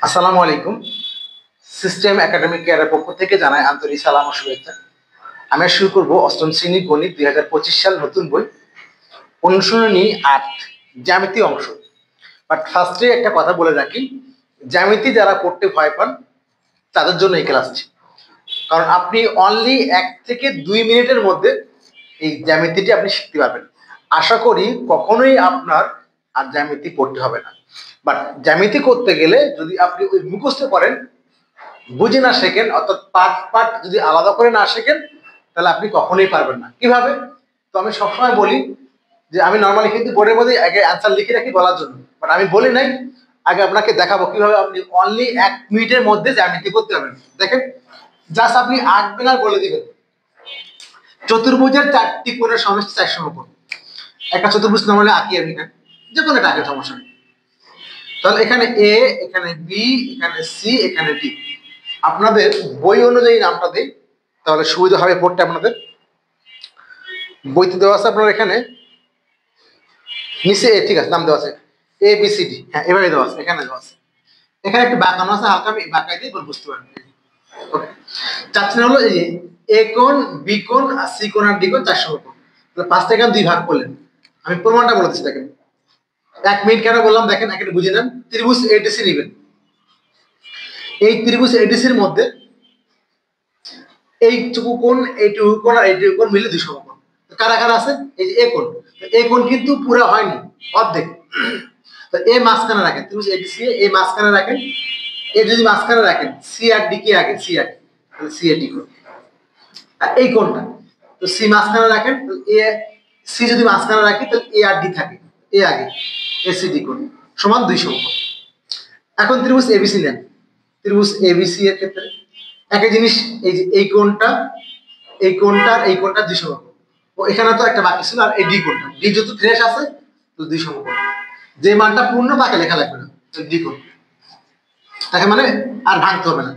আসসালামু আলাইকুম। System academic কেয়ারের পক্ষ থেকে জানাই আন্তরিক সালাম ও শুভেচ্ছা। আমি শুরু করব অষ্টম শ্রেণী গণিত 2025 সাল নতুন বই অনুশীলনী 8 জ্যামিতি অংশ। বাট ফার্স্টে একটা কথা বলে রাখি, জ্যামিতি যারা পড়তে ভয় পান তাদের জন্য এই ক্লাসটি। কারণ আপনি অনলি 1 থেকে 2 মিনিটের মধ্যে এই জ্যামিতিটি আপনি শিখতে পারবেন। আশা করি কখনোই আপনার আর জ্যামিতি পড়তে হবে না। বাট জ্যামিতি করতে গেলে যদি আপনি ওই মুখস্থ করেন, বুঝে না শেখেন, অর্থাৎ পার্ট পার্ট যদি আলাদা করে না শেখেন, তাহলে আপনি কখনোই পারবেন না। কিভাবে? তো আমি সবসময় বলি যে আমি নর্মালি কিন্তু বোর্ডের মধ্যে আগে অ্যান্সার লিখে রাখি বলার জন্য, বাট আমি বলি নাই, আগে আপনাকে দেখাবো কিভাবে আপনি অনলি 1 মিনিটের মধ্যে জ্যামিতি করতে পারবেন। দেখেন, জাস্ট আপনি আঁকবেন আর বলে দিবেন চতুর্ভুজের 4টি কোণের সমষ্টি 4 সমকোণ। একটা চতুর্ভুজ নর্মালি আঁকি আমি, যে কোনো একটা আঁকের সমস্যা নেই। তাহলে এখানে এ, এখানে বি, এখানে সি, এখানে ডি। আপনাদের বই অনুযায়ী নামটা দেই, তাহলে সুবিধা হবে পড়তে। আপনাদের বইতে দেওয়া আছে আপনার এখানে নিচে, ঠিক আছে, নাম দেওয়া আছে এ বি সি ডি। হ্যাঁ, এভাবে দেওয়া আছে, এখানে দেওয়া আছে। এখানে একটু বাঁকানো আছে, হালকা আমি বাঁকাই দিই, বুঝতে পারবেন। ওকে, 4 হলো এই যে এ কোণ, বি কোণ, আর সি কোণ আর ডি কোণ 4 সমকোণ। তাহলে 5টা এখানে 2 ভাগ করলেন। আমি প্রমাণটা বলে দিচ্ছি, দেখেন 1 মিনিট কেন বললাম, দেখেন এখানে বুঝে নেন। ত্রিভুজ এডিসি নেবেন। এই ত্রিভুজ এডিসির মধ্যে এইটুকু কোণ, এইটুকু কোণ আর এইটুকু কোণ মিলে 2 সমকোণ। কারা কারা আছে? এই যে এ কোণ। এ কোণ কিন্তু পুরো হয়নি, অর্ধেক। তো এ মাঝখানে রাখেন, ত্রিভুজ এডিসি এ মাঝখানে রাখেন। এ যদি মাঝখানে রাখেন, সি আর ডি কে আগে, সি আর ডি, তাহলে সি আর ডি কোণ। আর এই কোণটা তো সি মাঝখানে রাখেন, তো এ সি যদি মাঝখানে রাখি তাহলে এ আর ডি থাকে, এ আগে, এ সি ডি কোণ সমান 2 সমকোণ। এখন ত্রিভুজ এবিসি নেন। ত্রিভুজ এবিসি এর ক্ষেত্রে একই জিনিস, এই যে এই কোণটা, এই কোণটা আর এই কোণটা 2 সমকোণ। ও এখানে তো একটা বাকি ছিল, আর এই ডি কোণটা, ডি যত ফ্রেশ আছে তো 2 সমকোণ। যে মানটা পূর্ণ তাকে লেখা লাগবে না, তো ডি কোণ তাকে মানে আর ভাঙতে হবে না।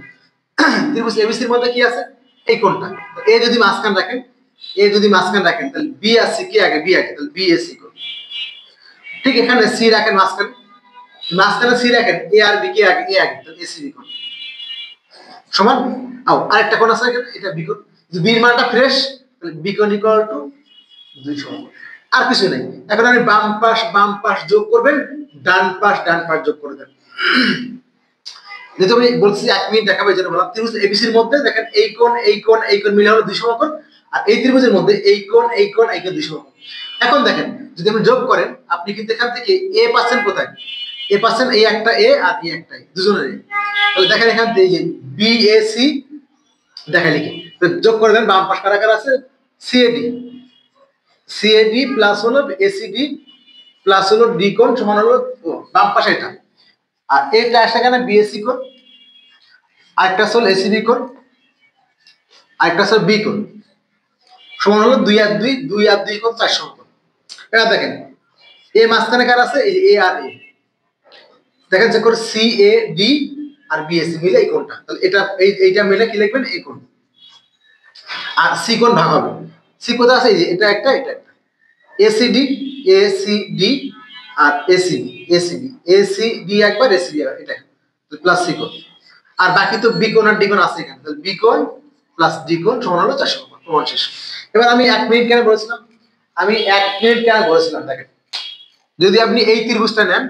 ত্রিভুজ এবিসির মধ্যে কি আছে? এই কোণটা। এ যদি মাঝখানে রাখেন, এ যদি মাঝখানে রাখেন তাহলে বি আর সি কে আগে, বি আগে, তাহলে বি এ সি কোণ। ঠিক এখানে সি রাখেন মাঝখানে, মাঝখানে সি রাখেন, এ আর বি কে আগে, এ আগে, তাহলে এ সি বি কোণ সমান। আরেকটা কোণ আছে এখানে, এটা বি কোণ। যদি বি এর মানটা ফ্রেশ, তাহলে বি কোণ ইকুয়াল টু 2 সমকোণ। আর কিছু নেই। এখন আপনি বাম পাশ যোগ করবেন, ডান পাশ যোগ করে দেন। যেহেতু আমি বলছি 1 মিনিট দেখাবো, যেটা বললাম ত্রিভুজ এবিসির মধ্যে দেখেন এই কোণ, এই কোণ, এই কোণ মিলে হলো 2 সমকোণ। আর এই ত্রিভুজের মধ্যে এই কোণ, এই কোণ, এই কোণ 2 সমকোণ। এখন দেখেন, যদি আপনি যোগ করেন, আপনি কিন্তু এখান থেকে এ পাচ্ছেন কোথায়? এ পাচ্ছেন এই একটা এ আর এই একটা এ, দুজনের এ। তাহলে দেখেন এখান থেকে যে বি এ সি দেখা লিখে তো যোগ করে দেন। বাম পাশ কারা কারা আছে? সিএডি, সিএডি প্লাস হলো এসিডি প্লাস হলো ডি কোণ সমান হলো বাম পাশে এটা। আর এটা আসে এখানে বিএসসি কোণ, আরেকটা হলো এসিবি কোণ, আরেকটা হলো বি কোণ সমান হলো 2 আর 2, 2 আর 2 কোণ 4 সমকোণ। এটা দেখেন এ মাঝখানে কার আছে? এই যে এ আর এ। দেখেন যে করে সি এ ডি আর বিএসসি মিলে এই কোণটা, তাহলে এটা এইটা মিলে কি লিখবেন? এই কোণ। আর সি কোণ ভাগ হবে, সি কোণটা আছে এই যে এটা একটা, এটা একটা। এসিডি, এসিডি আর এসিবি, এসিবি, এসিডি একবার, এসিবি একবার, এটা প্লাস সি কোণ। আর বাকি তো বি কোণ আর ডি কোণ আছে এখানে, তাহলে বি কোণ প্লাস ডি কোণ সমান হলো 4 সমকোণ। প্রমাণ শেষ। এবার আমি 1 মিনিট কেন বলেছিলাম? আমি 1 মিনিট কেন বলেছিলাম দেখেন, যদি আপনি এই ত্রিভুজটা নেন,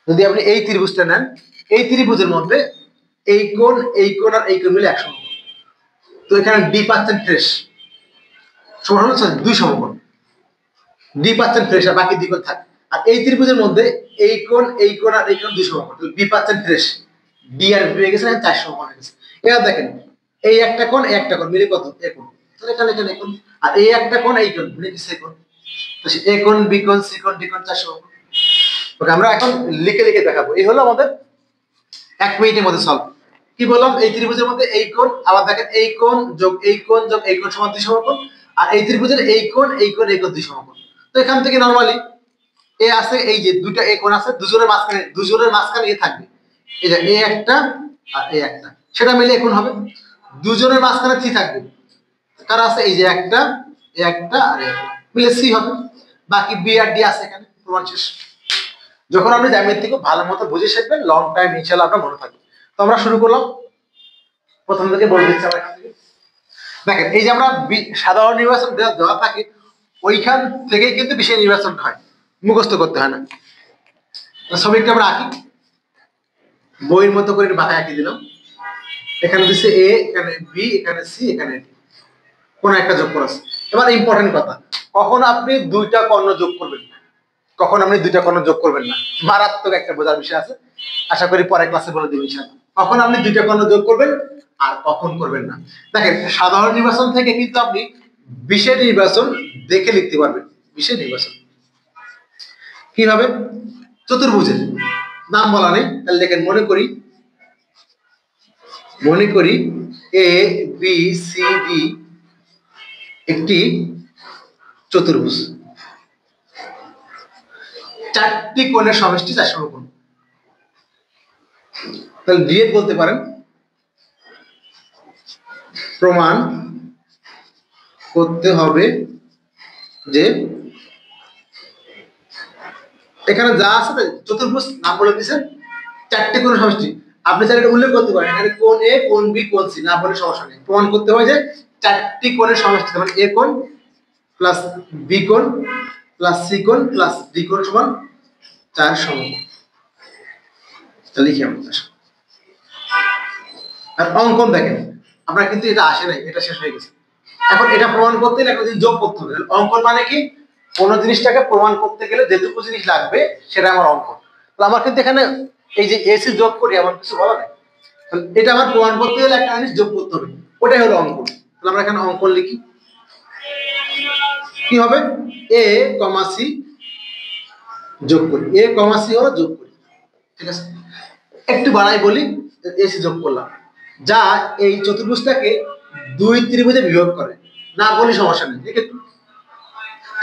যদি আপনি এই ত্রিভুজটা নেন, এই ত্রিভুজের মধ্যে এই কোণ, এই কোণ আর এই কোণ মিলে 1 সমকোণ। তো এখানে ডি পাচ্ছেন ফ্রেশ সমান হলো 2 সমকোণ। ডি পাচ্ছেন ফ্রেশ আর বাকি 2 কোণ থাকে। আর এই ত্রিভুজের মধ্যে এই কোণ, এই কোণ আর এই কোণ 2 সমকোণ, তাহলে বি পাচ্ছেন ফ্রেশ, ডি আর বি হয়ে গেছে 4 সমকোণ হয়ে গেছে। এবার দেখেন এই একটা কোণ, এই একটা কোণ মিলে কত? এ কোণ। তাহলে এখানে এখানে কোণ, আর এই একটা কোণ, এই কোণ মিলে কি সে কোণ। তো এ কোণ, বি কোণ, সি কোণ, ডি কোণ 4 সমকোণ। ওকে, আমরা এখন লিখে লিখে দেখাবো। এই হলো আমাদের 1 মিনিটের মধ্যে সলভ। কি বললাম? এই ত্রিভুজের মধ্যে এই কোণ, আবার দেখেন এই কোণ যোগ এই কোণ যোগ এই কোণ সমান 2 সমকোণ। আর এই ত্রিভুজের এই কোণ, এই কোণ, এই কোণ 2 সমকোণ। তো এখান থেকে নরমালি এ আছে, এই যে দুইটা এ কোণ আছে, দুজনের মাঝখানে এ থাকবে। এই যে এ একটা আর এ একটা, সেটা মিলে কোণ হবে। দুজনের মাঝখানে কি থাকবে? কারা আছে? এই যে একটা, এ একটা আর এ একটা মিলে সি হবে। বাকি বি আর ডি আছে এখানে। প্রমাণ শেষ। যখন আপনি জ্যামিতি খুব ভালো মতো বুঝে শিখবেন লং টাইম ইনশাআল্লাহ আপনার মনে থাকবে। তো আমরা শুরু করলাম, প্রথম থেকে বলে দিচ্ছি আমরা এখান থেকে। দেখেন এই যে আমরা সাধারণ নির্বাচন দেওয়া থাকে ওইখান থেকেই কিন্তু বিশেষ নির্বাচন হয়, মুখস্থ করতে হয় না। ছবিটা আমরা আঁকি, বইয়ের মতো করে বাঁকা আঁকি দিলাম। এখানে দিচ্ছে এ, এখানে বি, এখানে সি, এখানে ডি, কোন একটা যোগ করা আছে। এবার ইম্পর্টেন্ট কথা, কখন আপনি দুইটা কর্ণ যোগ করবেন, কখন আপনি দুইটা কর্ণ যোগ করবেন না, মারাত্মক একটা বোঝার বিষয় আছে, আশা করি পরের ক্লাসে বলে দেব ইনশাআল্লাহ। কখন আপনি দুইটা কর্ণ যোগ করবেন আর কখন করবেন না। দেখেন সাধারণ নির্বাচন থেকে কিন্তু আপনি বিশেষ নির্বাচন দেখে লিখতে পারবেন। বিশেষ নির্বাচন কিভাবে? চতুর্ভুজের নাম বলা নেই, তাহলে দেখেন মনে করি এ বি সি ডি একটি চতুর্ভুজ, চারটি কোণের সমষ্টি 4 সমকোণ। তাহলে ডিএড বলতে পারেন প্রমাণ করতে হবে যে এখানে যা আছে চতুর্ভুজ নাম বলে দিয়েছেন, চারটি কোণের সমষ্টি। আপনি চাইলে এটা উল্লেখ করতে পারেন এখানে কোণ এ, কোণ বি, কোণ সি, না বলে সমস্যা নেই। প্রমাণ করতে হয় যে চারটি কোণের সমষ্টি, মানে এ কোণ প্লাস বি কোণ প্লাস সি কোণ প্লাস ডি কোণ সমান 4 সমকোণ। লিখি আমরা। আর অঙ্কন দেখেন আমরা কিন্তু এটা আসে নাই, এটা শেষ হয়ে গেছে। এখন এটা প্রমাণ করতে গেলে একটা জিনিস যোগ করতে হবে। অঙ্কন মানে কি? কোন জিনিসটাকে প্রমাণ করতে গেলে যেটুকু জিনিস লাগবে সেটা আমার অঙ্কন। তো আমার কিন্তু এখানে এই যে এসি যোগ করি এমন কিছু বলা নাই, এটা আমার প্রমাণ করতে গেলে একটা জিনিস যোগ করতে হবে, ওটাই হলো অঙ্কন। তাহলে আমরা এখানে অঙ্কন লিখি, কি হবে? এ কমা সি যোগ করি, এ কমা সি হলো যোগ করি, ঠিক আছে? একটু বাড়াই বলি, এসি যোগ করলাম, যা এই চতুর্ভুজটাকে দুই ত্রিভুজে বিভক্ত করে, না বলি সমস্যা নেই। ঠিক আছে,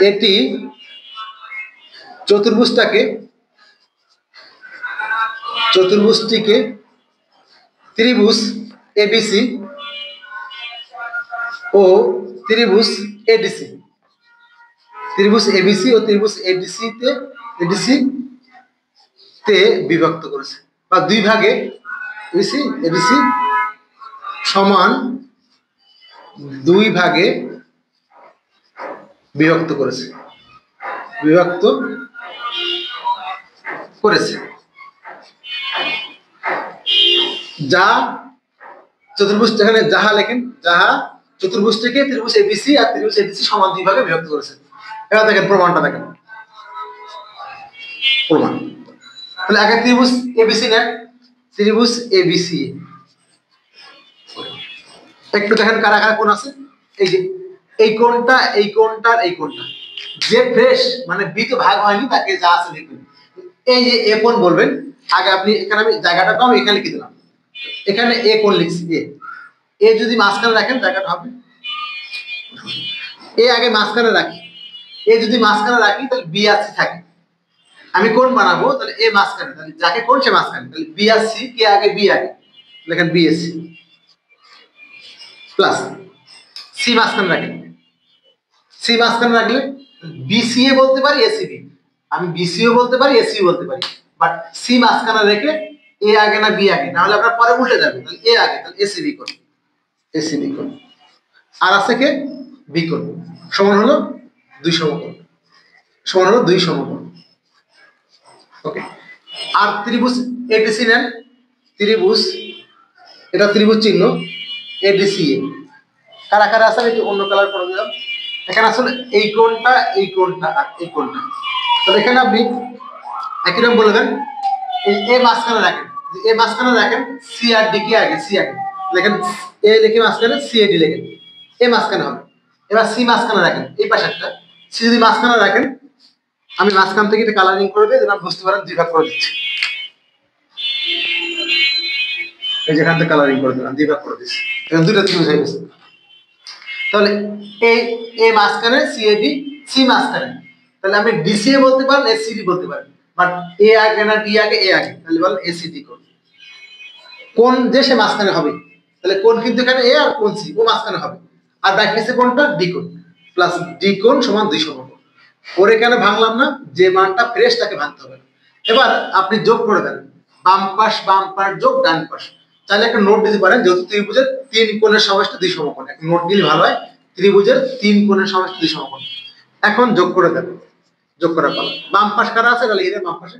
এটি চতুর্ভুজটিকে ত্রিভুজ এবিসি ও ত্রিভুজ এডিসি, ত্রিভুজ এবিসি ও ত্রিভুজ এডিসি তে বিভক্ত করেছে, বা দুই ভাগে এবিসি এডিসি সমান দুই ভাগে বিভক্ত করেছে, যা চতুর্ভুজ, এখানে যাহা লেখেন, যাহা চতুর্ভুজটিকে ত্রিভুজ এবিসি আর ত্রিভুজ এডিসি সমান দুই ভাগে বিভক্ত করেছে। এবার দেখেন প্রমাণটা দেখেন, প্রমাণ। তাহলে আগে ত্রিভুজ এবিসি নেন, ত্রিভুজ এবিসি একটু দেখেন কারা কারা কোণ আছে। এই যে এই কোণটা, এই কোণটা, এই কোণটা, যে ফ্রেশ মানে বি তো ভাগ হয়নি তাকে যা আছে লিখবেন। এই যে এ কোণ বলবেন, আগে আপনি এখানে আমি জায়গাটা কম এখানে লিখে দিলাম, এখানে এ কোণ লিখছি, এ যদি মাঝখানে রাখেন জায়গাটা হবে, এ আগে মাঝখানে রাখি, এ যদি মাঝখানে রাখি তাহলে বি আর সি থাকে। আমি কোণ বানাবো, তাহলে এ মাঝখানে, তাহলে যাকে কোণ সে মাঝখানে, তাহলে বি আর সি, কে আগে? বি আগে, লেখেন B S C plus C মাঝখানে রাখেন, সি মাঝখানে রাখলে বিসিএ বলতে পারি, এসিবি, আমি বিসিও বলতে পারি, এসিও বলতে পারি, বাট সি মাঝখানে রেখে এ আগে না বি আগে, না হলে আপনার পরে উল্টে যাবে। তাহলে এ আগে, তাহলে এসিবি কোণ, এসিবি কোণ। আর আছে কে? বি কোণ, সমান হলো 2 সমকোণ, সমান হলো 2 সমকোণ। ওকে, আর ত্রিভুজ এডিসি নেন, ত্রিভুজ, এটা ত্রিভুজ চিহ্ন এডিসি, কারা কারা আছে একটু অন্য কালার করে দিলাম। এখানে আসলে এই কোণটা, এই কোণটা আর এই কোণটা, তাহলে এখানে আপনি একই রকম বলে দেন, এ মাঝখানে রাখেন, এ মাঝখানে রাখেন, সি আর ডি কে আগে, সি আগে লেখেন, এ লিখে মাঝখানে, সি এ ডি লেখেন, এ মাঝখানে হবে। এবার সি মাঝখানে রাখেন, এই পাশেরটা সি যদি মাঝখানে রাখেন, আমি মাঝখান থেকে এটা কালারিং করে দিই, যেন বুঝতে পারেন দুই ভাগ করে দিচ্ছি। এই যেখান থেকে কালারিং করে দিলাম, দুই ভাগ করে দিচ্ছি, এখন দুইটা ত্রিভুজ হয়ে গেছে। তাহলে এই এ মাঝখানে, সি এ ডি, সি মাঝখানে, তাহলে আমি ডিসিএ বলতে পারেন, এসিডি বলতে পারেন, বাট এ আগে না ডি আগে? এ আগে, তাহলে বলেন এসিডি কোণ। কোণ যে সে মাঝখানে হবে, তাহলে কোণ কিন্তু এখানে এ আর কোণ সি, ও মাঝখানে হবে। আর বাকি আছে কোণটা ডি কোণ, প্লাস ডি কোণ সমান 2 সমকোণ। ওর এখানে ভাঙলাম না, যে মানটা ফ্রেশ তাকে ভাঙতে হবে। এবার আপনি যোগ করে দেন, বাম পাশ যোগ ডান পাশ। চাইলে একটা নোট দিতে পারেন, যেহেতু ত্রিভুজের 3 কোণের সমষ্টি 2 সমকোণ, একটা নোট দিলে ভালো হয়। ত্রিভুজের 3 কোণের সমষ্টি 2 সমকোণ। এখন যোগ করে দেন, যোগ করার পর বাম পাশ কারা আছে তাহলে লিখে দেন বাম পাশে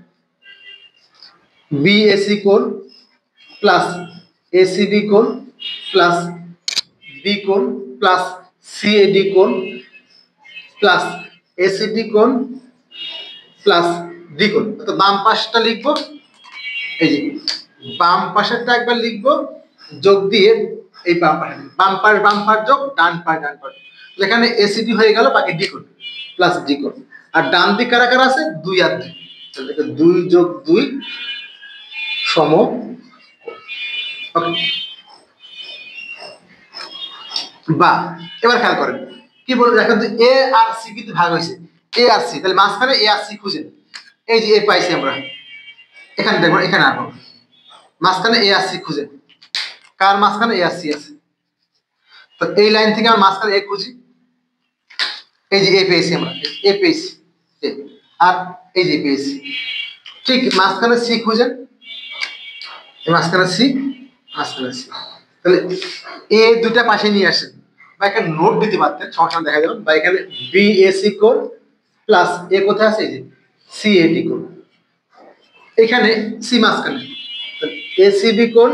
বিএসি কোণ প্লাস এসিবি কোণ প্লাস বি কোণ প্লাস সিএডি কোণ প্লাস এসিডি কোণ প্লাস ডি কোণ। তো বাম পাশটা লিখবো, এই যে বাম পাশেরটা একবার লিখবো যোগ দিয়ে এই বাম পাশ যোগ ডান পাশ এখানে এসিডি হয়ে গেল, বাকি ডি কোণ প্লাস ডি কোণ। আর ডান দিক কারা কারা আছে 2 আর 2, তাহলে 2 যোগ 2 সম। ওকে, বা এবার খেয়াল করেন কি বলবো, দেখেন তো এ আর সি কিন্তু ভাগ হয়েছে, এ আর সি, তাহলে মাঝখানে এ আর সি খুঁজেন। এই যে এ পাইছি আমরা, এখানে দেখুন এখানে আনবো, মাঝখানে এ আর সি খুঁজেন, কার মাঝখানে এ আর সি আছে। তো এই লাইন থেকে আমরা মাঝখানে এ খুঁজি, এই যে এ পেয়েছি আমরা, এ পেয়েছি, আর এই যে পেয়েছি। ঠিক মাঝখানে সি খুঁজেন, মাঝখানে সি, মাঝখানে সি। তাহলে এ দুইটা পাশে নিয়ে আসেন, বা এখানে নোট দিতে পারতেন, সমস্যা দেখা যাবে, বা এখানে বিএসি কোণ প্লাস এ কোথায় আছে, এই যে সিএডি কোণ, এখানে সি মাঝখানে, এসিবি কোণ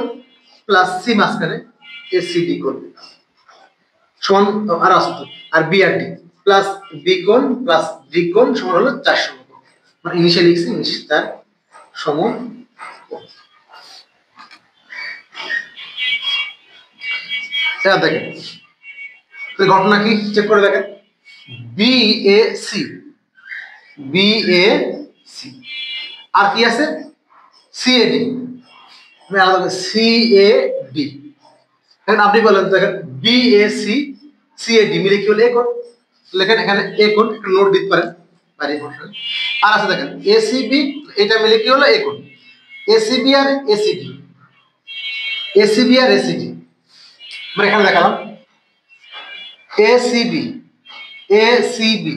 প্লাস সি মাঝখানে এসিডি কোণ সমান আর আসতো, আর বি আর ডি প্লাস বি কোণ প্লাস ডি কোণ সমান হলো 4 সমকোণ। মানে ইনিশিয়ালি লিখছি 4 সমকোণ। এটা দেখেন ঘটনা কি চেক করে দেখেন, B A C, B A C, আর কি আছে সিএডি, আমি আলাদা সিএডি। এখন আপনি বলেন দেখেন বিএসি সিএডি মিলে কি হলো এ কোণ, লেখেন এখানে এ কোণ, একটু নোট দিতে পারেন বাড়ি। আর আছে দেখেন এসিবি, এটা মিলে কি হলো এ কোণ, এসিবি আর এসিডি, এসিবি আর এসিডি আমরা এখানে দেখালাম এসিবি, এসিবি,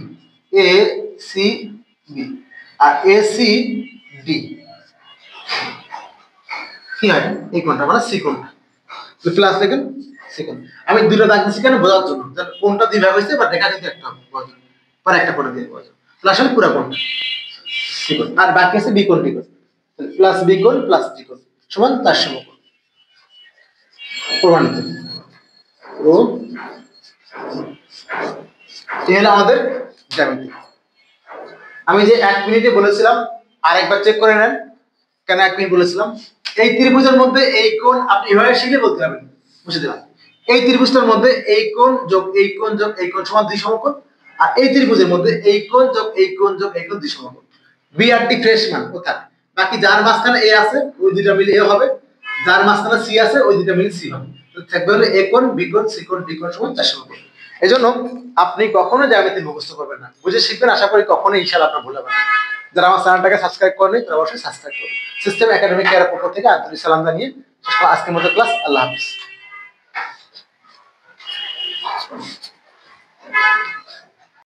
এসিবি আর এসিডি কি হয় এই কোণটা মানে সি কোণটা, প্লাস দেখেন সেকেন্ড। আমি দুটো দাগ দিচ্ছি কেন বোঝার জন্য, কোনটা দুই ভাগ হয়েছে বা দেখা কিন্তু একটা পরে একটা করে দিয়ে বোঝা, প্লাস হলে পুরো কোণটা সি কোণ, আর বাকি আছে বি কোণ, ডি কোণ, প্লাস বি কোণ প্লাস ডি কোণ সমান 4 সমকোণ প্রমাণিত। ও এই হলো আমাদের জ্যামিতি। আমি যে 1 মিনিটে বলেছিলাম আরেকবার চেক করে নেন, কেন 1 মিনিট বলেছিলাম, এই ত্রিভুজের মধ্যে এই কোণ আপনি এভাবে শিখলে বলতে পারবেন, বুঝে দিলাম। এই ত্রিভুজটার মধ্যে এই কোণ যোগ এই কোণ যোগ এই কোণ সমান 2 সমকোণ, আর এই ত্রিভুজের মধ্যে এই কোণ যোগ এই কোণ যোগ এই কোণ 2 সমকোণ। বি আর ডি ফ্রেশ মান কোথায়, বাকি যার মাঝখানে এ আছে ওই দুইটা মিলে এ হবে, যার মাঝখানে সি আছে ওই দুইটা মিলে সি হবে। তো থাকবে হলো এ কোণ বি কোণ সি কোণ ডি কোণ সমান 4 সমকোণ। এজন্য আপনি কখনো জ্যামিতি মুখস্থ করবেন না, বুঝে শিখবেন, আশা করি কখনো ইনশাআল্লাহ আপনার ভুল হবে না। যারা আমার চ্যানেলটাকে সাবস্ক্রাইব করেনি তারা অবশ্যই সাবস্ক্রাইব করুন। সিস্টেম একাডেমিক কেয়ার পক্ষ থেকে আন্তরিক সালাম জানিয়ে আজকের মতো ক্লাস, আল্লাহ হাফেজ।